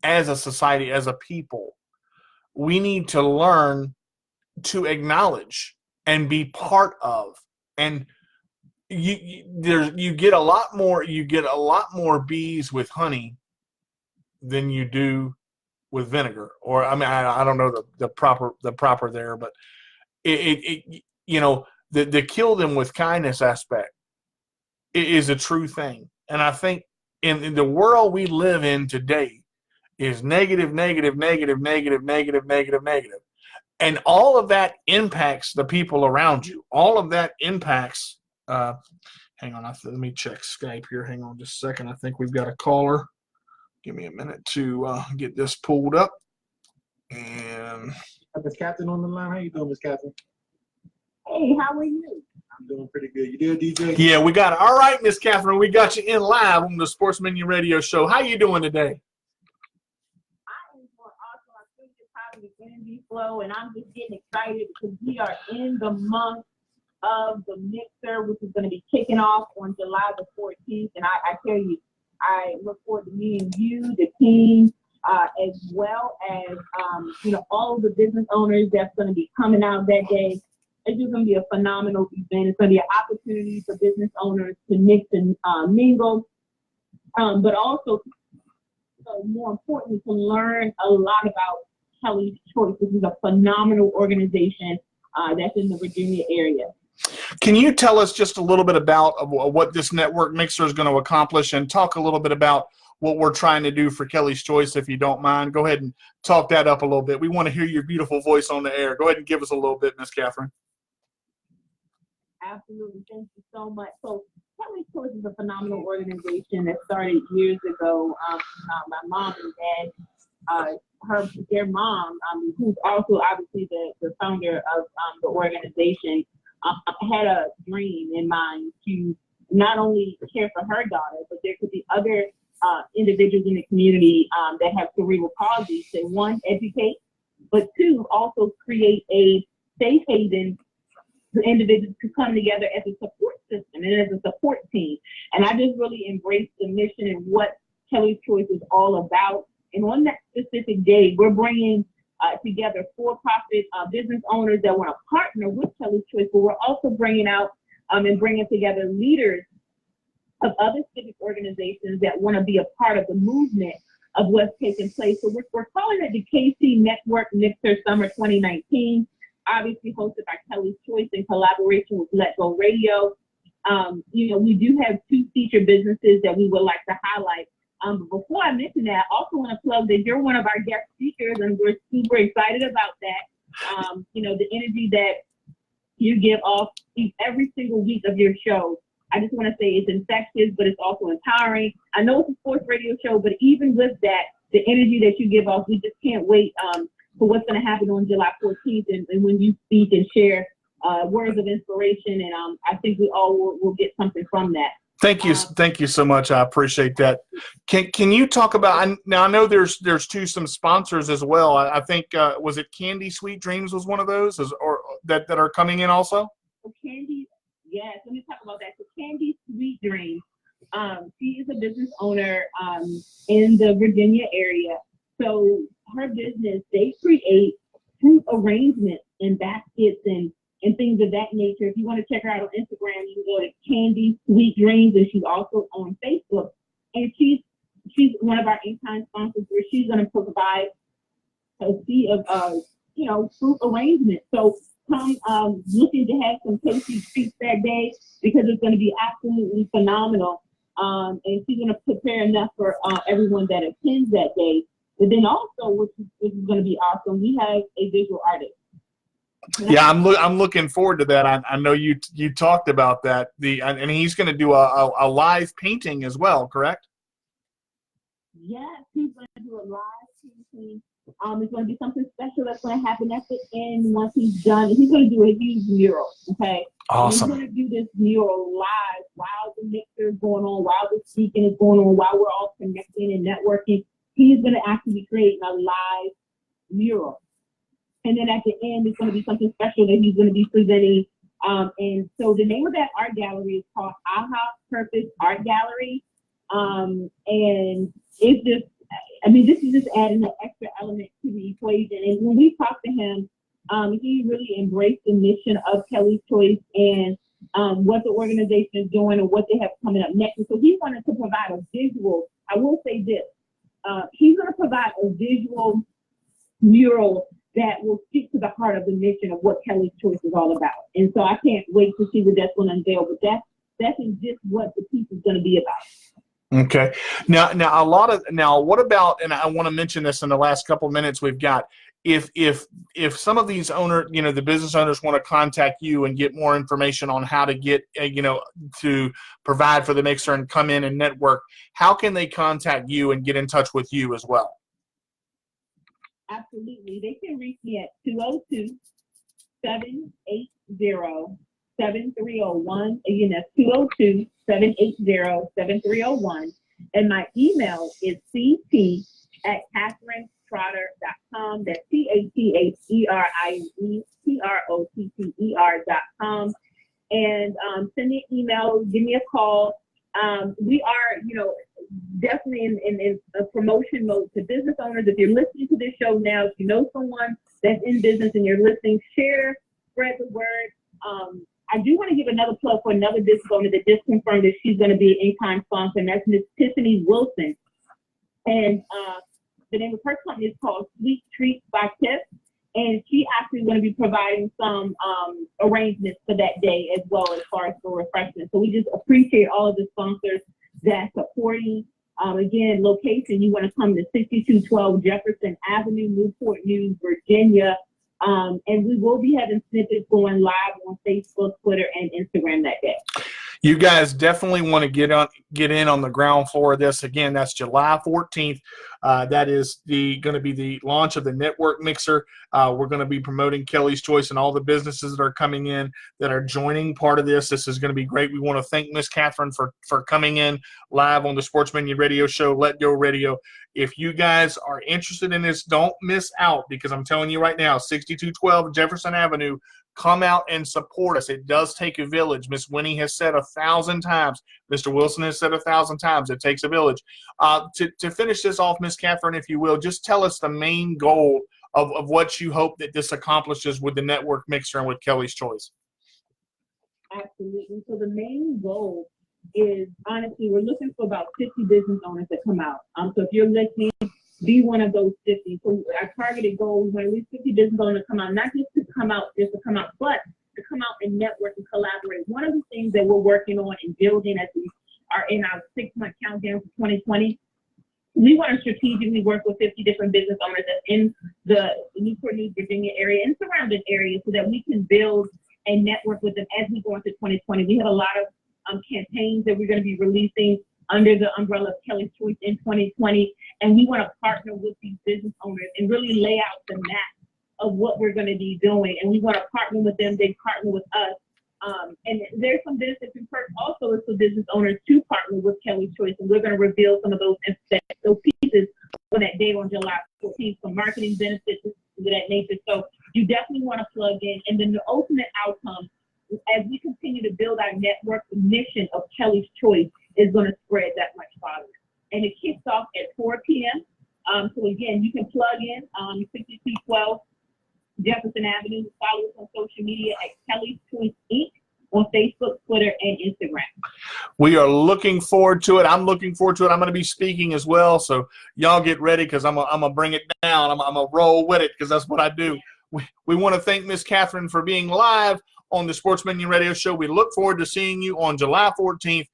as a society, as a people, we need to learn to acknowledge and be part of, and you get a lot more bees with honey than you do with vinegar, or I don't know the proper there, but the kill them with kindness aspect is a true thing. And I think in the world we live in today is negative, and all of that impacts the people around you. All of that impacts. Hang on, let me check Skype here. Hang on just a second. I think we've got a caller. Give me a minute to get this pulled up. And Miss Catherine on the line. How you doing, Miss Catherine? Hey, how are you? I'm doing pretty good. You there, DJ? yeah, we got it. All right, Miss Catherine, we got you in live on the Sports Minion Radio Show. How you doing today? I am doing awesome. I feel your positive energy flow, and I'm just getting excited because we are in the month of the mixer, which is going to be kicking off on July the 14th. And I tell you, I look forward to meeting you, the team, as well as, all of the business owners that's going to be coming out that day. It's just going to be a phenomenal event. It's going to be an opportunity for business owners to mix and mingle, but also, more importantly, to learn a lot about Kelly's Choice. This is a phenomenal organization that's in the Virginia area. Can you tell us just a little bit about what this network mixer is going to accomplish, and talk a little bit about what we're trying to do for Kelly's Choice, if you don't mind? Go ahead and talk that up a little bit. We want to hear your beautiful voice on the air. Go ahead and give us a little bit, Miss Catherine. Absolutely. Thank you so much. So Kelly's Choice is a phenomenal organization that started years ago. My mom and dad, their mom, who's also obviously the founder of the organization, had a dream in mind to not only care for her daughter, but there could be other individuals in the community that have cerebral palsy. So one, educate, but two, also create a safe haven for individuals to come together as a support system and as a support team. And I just really embraced the mission and what Kelly's Choice is all about. And on that specific day, we're bringing together for-profit business owners that want to partner with Kelly's Choice, but we're also bringing out and bringing together leaders of other civic organizations that want to be a part of the movement of what's taking place. So we're calling it the KC Network Mixer Summer 2019, obviously hosted by Kelly's Choice in collaboration with Let Go Radio. We do have two featured businesses that we would like to highlight. But before I mention that, I also want to plug that you're one of our guest speakers, and we're super excited about that. The energy that you give off every single week of your show. I just want to say it's infectious, but it's also empowering. I know it's a sports radio show, but even with that, the energy that you give off, we just can't wait for what's going to happen on July 14th and when you speak and share words of inspiration. And I think we all will get something from that. Thank you so much. I appreciate that. Can you talk about? Now I know there's some sponsors as well. I think was it Candy Sweet Dreams was one of those, or that are coming in also. Candy, yes. Let me talk about that. So Candy Sweet Dreams, she is a business owner in the Virginia area. So her business, they create fruit arrangements and baskets and things of that nature. If you want to check her out on Instagram, you can go to Candy Sweet Dreams, and she's also on Facebook. And she's one of our in-kind sponsors, where she's going to provide a sea of fruit arrangements. So come looking to have some tasty treats that day, because it's going to be absolutely phenomenal. And she's going to prepare enough for everyone that attends that day. But then also, which is going to be awesome, we have a visual artist. Yeah, I'm looking forward to that. I know you talked about that. And he's going to do a live painting as well, correct? Yes, he's going to do a live painting. It's going to be something special that's going to happen at the end once he's done. He's going to do a huge mural, okay? Awesome. And he's going to do this mural live while the mixer is going on, while the speaking is going on, while we're all connecting and networking. He's going to actually be creating a live mural. And then at the end, it's going to be something special that he's going to be presenting. And so the name of that art gallery is called Aha Purpose Art Gallery. And it's just, this is just adding an extra element to the equation. And when we talked to him, he really embraced the mission of Kelly's Choice and what the organization is doing and what they have coming up next. And so he wanted to provide a visual. I will say this. He's going to provide a visual mural that will speak to the heart of the mission of what Kelly's Choice is all about. And so I can't wait to see what that's going to unveil, but that's just what the piece is going to be about. Okay. Now what about, and I want to mention this in the last couple of minutes we've got, if some of these owners, the business owners want to contact you and get more information on how to get, to provide for the mixer and come in and network, how can they contact you and get in touch with you as well? Absolutely. They can reach me at 202-780-7301. Again, that's 202-780-7301. And my email is ct@CatherineTrotter.com. That's CatherineTrotter.com. And send me an email, give me a call. We are, definitely in a promotion mode to business owners. If you're listening to this show now, if you know someone that's in business and you're listening, share, spread the word. I do want to give another plug for another business owner that just confirmed that she's going to be an in-kind sponsor, and that's Miss Tiffany Wilson. And the name of her company is called Sweet Treats by Tiff. And she actually is going to be providing some arrangements for that day as well, as far as for refreshments. So we just appreciate all of the sponsors that supporting. Again, location, you want to come to 6212 Jefferson Avenue, Newport News, Virginia. And we will be having snippets going live on Facebook, Twitter, and Instagram that day. You guys definitely want to get in on the ground floor of this. Again, that's July 14th. That is going to be the launch of the network mixer. We're going to be promoting Kelly's Choice and all the businesses that are coming in that are joining part of this. This is going to be great. We want to thank Miss Catherine for coming in live on the Sports Minion Radio Show, Let Go Radio. If you guys are interested in this, don't miss out, because I'm telling you right now, 6212 Jefferson Avenue, come out and support us. It does take a village. Miss Winnie has said 1,000 times. Mr. Wilson has said 1,000 times. It takes a village. To finish this off, Miss Catherine, if you will, just tell us the main goal of what you hope that this accomplishes with the network mixer and with Kelly's Choice. Absolutely. So the main goal is, honestly, we're looking for about 50 business owners that come out. So if you're listening, be one of those 50. So our targeted goal is when at least 50 business owners come out, not just to come out, but to come out and network and collaborate. One of the things that we're working on and building as we are in our 6-month countdown for 2020, we want to strategically work with 50 different business owners that's in the Newport News, Virginia area and surrounding areas, so that we can build and network with them as we go into 2020. We have a lot of campaigns that we're going to be releasing under the umbrella of Kelly's Choice in 2020. And we want to partner with these business owners and really lay out the map of what we're going to be doing. And we want to partner with them, they partner with us. And there's some benefits and perks also for business owners to partner with Kelly's Choice. And we're going to reveal some of those pieces on that day on July 14th, some marketing benefits of that nature. So you definitely want to plug in. And then the ultimate outcome, as we continue to build our network, the mission of Kelly's Choice is going to spread that much farther. And it kicks off at 4 p.m. So again, you can plug in 6212 Jefferson Avenue. Follow us on social media at Kelly's Choice Inc. on Facebook, Twitter, and Instagram. We are looking forward to it. I'm looking forward to it. I'm going to be speaking as well, so y'all get ready because I'm going to bring it down. I'm going to roll with it because that's what I do. We want to thank Miss Catherine for being live on the Sports Minion Radio Show. We look forward to seeing you on July 14th,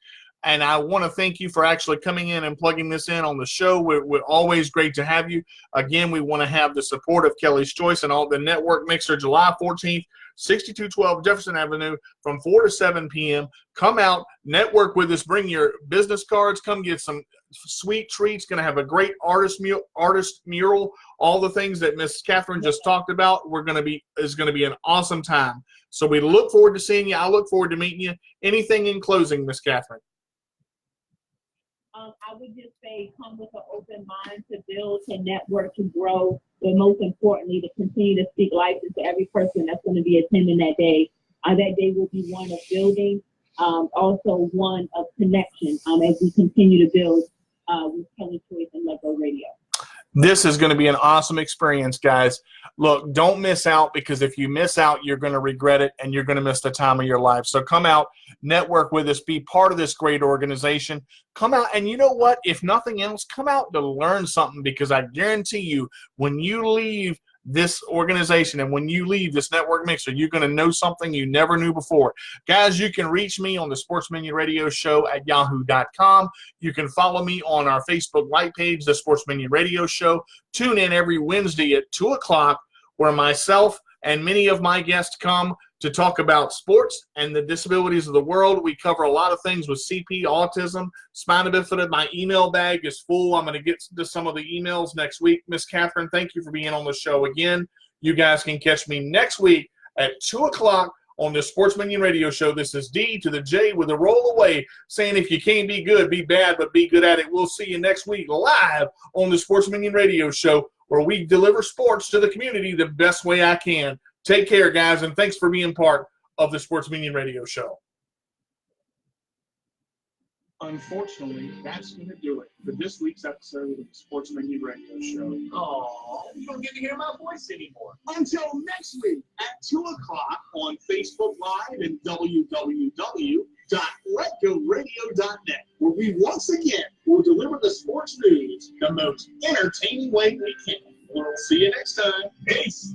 and I want to thank you for actually coming in and plugging this in on the show. We're always great to have you. Again, we want to have the support of Kelly's Choice and all the network mixer July 14th. 6212 Jefferson Avenue from 4 to 7 p.m. Come out, network with us, bring your business cards, come get some sweet treats. Going to have a great artist mural, all the things that Miss Catherine just talked about. Is going to be an awesome time. So we look forward to seeing you. I look forward to meeting you. Anything in closing, Miss Catherine? I would just say come with an open mind to build, to network, to grow, but most importantly, to continue to speak life into every person that's going to be attending that day. That day will be one of building, also one of connection as we continue to build with Kelly Choice and Let Go Radio. This is going to be an awesome experience, guys. Look, don't miss out, because if you miss out, you're going to regret it and you're going to miss the time of your life. So come out, network with us, be part of this great organization. Come out, and you know what? If nothing else, come out to learn something, because I guarantee you, when you leave this organization and when you leave this network mixer, you're going to know something you never knew before. Guys, you can reach me on the Sports Minion Radio Show at yahoo.com. You can follow me on our Facebook Live page, the Sports Minion Radio Show. Tune in every Wednesday at 2 o'clock, where myself and many of my guests come to talk about sports and the disabilities of the world. We cover a lot of things with CP, autism, spina bifida. My email bag is full. I'm going to get to some of the emails next week. Miss Catherine, thank you for being on the show again. You guys can catch me next week at 2 o'clock on the Sports Minion Radio Show. This is D to the J with a roll away, saying if you can't be good, be bad, but be good at it. We'll see you next week live on the Sports Minion Radio Show, where we deliver sports to the community the best way I can. Take care, guys, and thanks for being part of the Sports Minion Radio Show. Unfortunately, that's going to do it for this week's episode of the Sports Minion Radio Show. Oh, you don't get to hear my voice anymore. Until next week at 2 o'clock on Facebook Live and www.letgoradio.net, where we once again will deliver the sports news the most entertaining way we can. We'll see you next time. Peace.